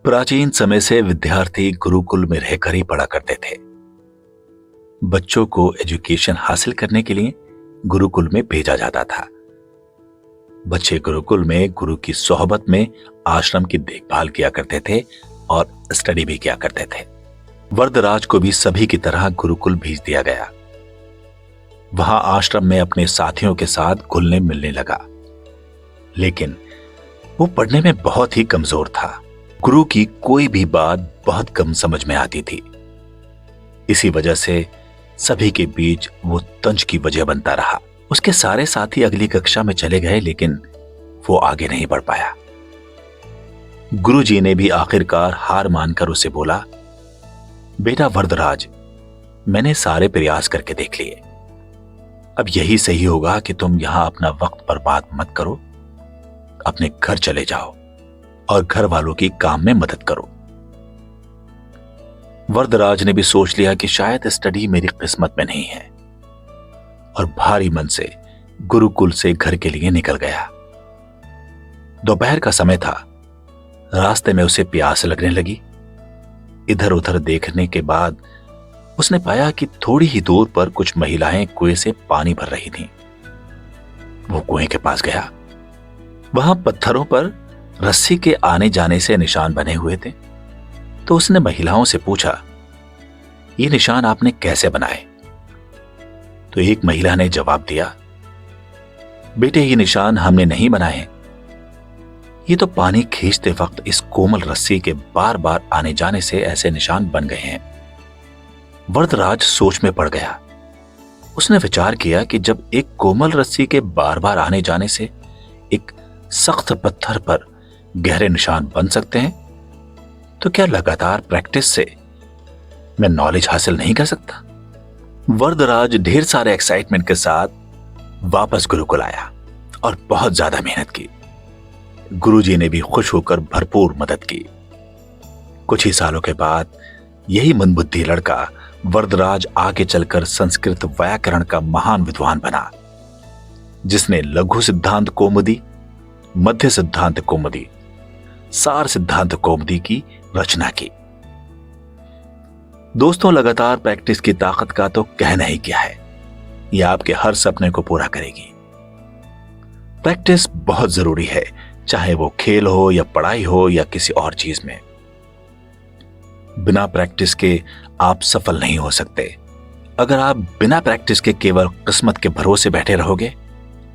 प्राचीन समय से विद्यार्थी गुरुकुल में रहकर ही पढ़ा करते थे। बच्चों को एजुकेशन हासिल करने के लिए गुरुकुल में भेजा जाता था। बच्चे गुरुकुल में गुरु की सोहबत में आश्रम की देखभाल किया करते थे और स्टडी भी किया करते थे। वरदराज को भी सभी की तरह गुरुकुल भेज दिया गया। वहां आश्रम में अपने साथियों के साथ घुलने मिलने लगा, लेकिन वो पढ़ने में बहुत ही कमजोर था। गुरु की कोई भी बात बहुत कम समझ में आती थी। इसी वजह से सभी के बीच वो तंज की वजह बनता रहा। उसके सारे साथी अगली कक्षा में चले गए, लेकिन वो आगे नहीं बढ़ पाया। गुरुजी ने भी आखिरकार हार मानकर उसे बोला, बेटा वरदराज, मैंने सारे प्रयास करके देख लिए। अब यही सही होगा कि तुम यहां अपना वक्त बर्बाद मत करो, अपने घर चले जाओ और घर वालों की काम में मदद करो। वरदराज ने भी सोच लिया कि शायद स्टडी मेरी किस्मत में नहीं है, और भारी मन से गुरुकुल से घर के लिए निकल गया। दोपहर का समय था। रास्ते में उसे प्यास लगने लगी। इधर उधर देखने के बाद उसने पाया कि थोड़ी ही दूर पर कुछ महिलाएं कुएं से पानी भर रही थीं। वो कुएं के पास गया। वहां पत्थरों पर रस्सी के आने जाने से निशान बने हुए थे। तो उसने महिलाओं से पूछा, ये निशान आपने कैसे बनाए? तो एक महिला ने जवाब दिया, बेटे, ये निशान हमने नहीं बनाए। ये तो पानी खींचते वक्त इस कोमल रस्सी के बार बार आने जाने से ऐसे निशान बन गए हैं। वरदराज सोच में पड़ गया। उसने विचार किया कि जब एक कोमल रस्सी के बार बार आने जाने से एक सख्त पत्थर पर गहरे निशान बन सकते हैं, तो क्या लगातार प्रैक्टिस से मैं नॉलेज हासिल नहीं कर सकता? वरदराज ढेर सारे एक्साइटमेंट के साथ वापस गुरुकुल आया और बहुत ज्यादा मेहनत की। गुरुजी ने भी खुश होकर भरपूर मदद की। कुछ ही सालों के बाद यही मंदबुद्धि लड़का वरदराज आगे चलकर संस्कृत व्याकरण का महान विद्वान बना, जिसने लघु सिद्धांत कौमुदी, मध्य सिद्धांत कौमुदी, सार सिद्धांत कौमुदी की रचना की। दोस्तों, लगातार प्रैक्टिस की ताकत का तो कहना ही क्या है। यह आपके हर सपने को पूरा करेगी। प्रैक्टिस बहुत जरूरी है, चाहे वो खेल हो या पढ़ाई हो या किसी और चीज में। बिना प्रैक्टिस के आप सफल नहीं हो सकते। अगर आप बिना प्रैक्टिस के केवल किस्मत के भरोसे बैठे रहोगे,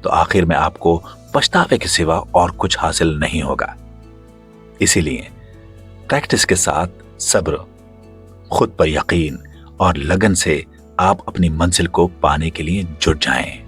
तो आखिर में आपको पछतावे के सिवा और कुछ हासिल नहीं होगा। इसीलिए प्रैक्टिस के साथ सब्र, खुद पर यकीन और लगन से आप अपनी मंजिल को पाने के लिए जुट जाएं।